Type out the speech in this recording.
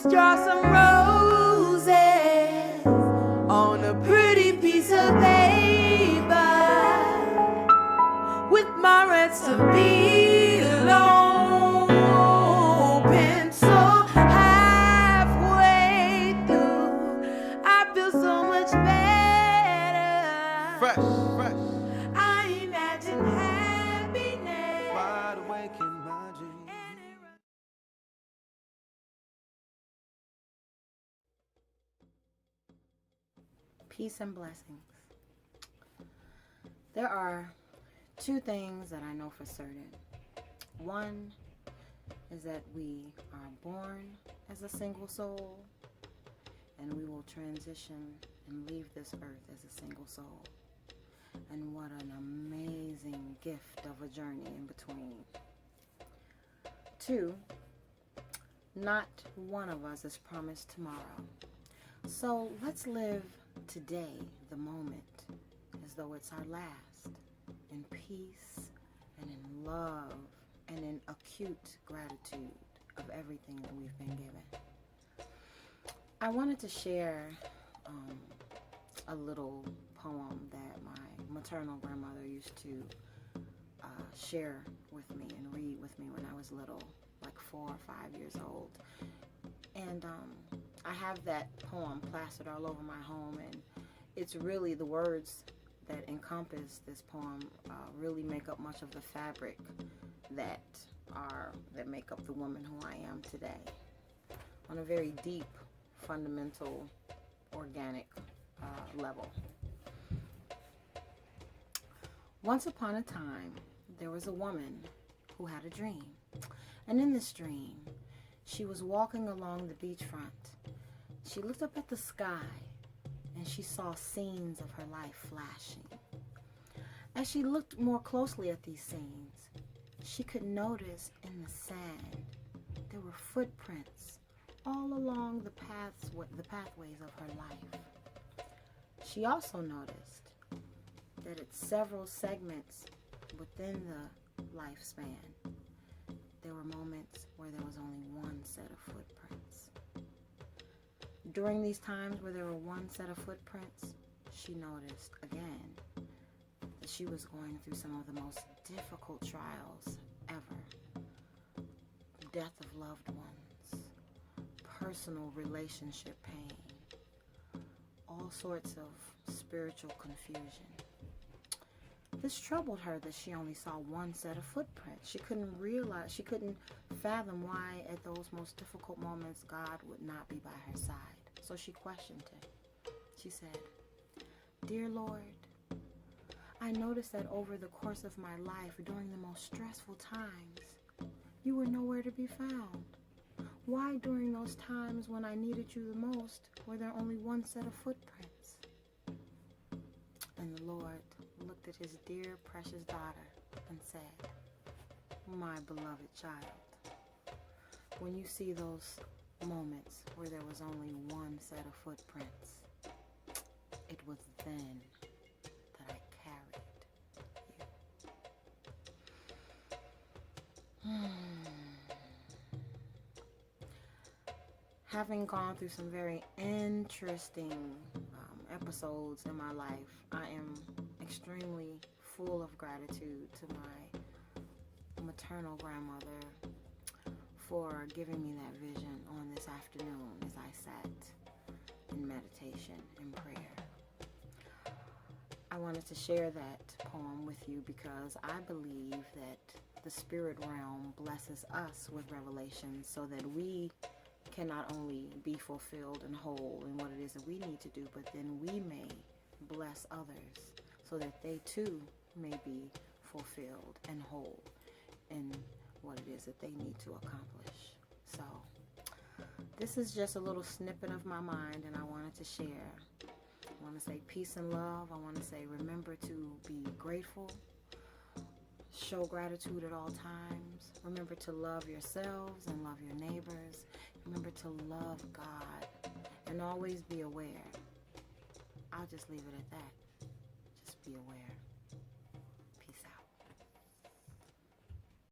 Let's draw some roses on a pretty piece of paper with my reds to be alone. Pencil halfway through, I feel so much better. Fresh. I imagine happiness. Wide awake in my dreams. Peace and blessings. There are two things that I know for certain. One is that we are born as a single soul, and we will transition and leave this earth as a single soul. And what an amazing gift of a journey in between. Two, not one of us is promised tomorrow. So let's live today, the moment, as though it's our last, in peace and in love and in acute gratitude of everything that we've been given. I wanted to share a little poem that my maternal grandmother used to share with me and read with me when I was little, like 4 or 5 years old. And I have that poem plastered all over my home, and it's really the words that encompass this poem really make up much of the fabric that make up the woman who I am today, on a very deep, fundamental, organic level. Once upon a time, there was a woman who had a dream, and in this dream, she was walking along the beachfront. She looked up at the sky, and she saw scenes of her life flashing. As she looked more closely at these scenes, she could notice in the sand there were footprints all along the pathways of her life. She also noticed that at several segments within the lifespan, there were moments where there was only one set of footprints. During these times where there were one set of footprints, she noticed again that she was going through some of the most difficult trials ever. Death of loved ones, personal relationship pain, all sorts of spiritual confusion. This troubled her that she only saw one set of footprints. She couldn't fathom why at those most difficult moments God would not be by her side. So she questioned him. She said, "Dear Lord, I noticed that over the course of my life, during the most stressful times, you were nowhere to be found. Why during those times when I needed you the most, were there only one set of footprints?" And the Lord looked at his dear, precious daughter and said, "My beloved child, when you see those moments where there was only one set of footprints, it was then that I carried you." Having gone through some very interesting episodes in my life, I am extremely full of gratitude to my maternal grandmother for giving me that vision on this afternoon as I sat in meditation and prayer. I wanted to share that poem with you because I believe that the spirit realm blesses us with revelations so that we can not only be fulfilled and whole in what it is that we need to do, but then we may bless others so that they too may be fulfilled and whole in what it is that they need to accomplish. So this is just a little snippet of my mind, and I wanted to share. I want to say peace and love. I want to say remember to be grateful. Show gratitude at all times. Remember to love yourselves and love your neighbors. Remember to love God and always be aware. I'll just leave it at that. Just be aware.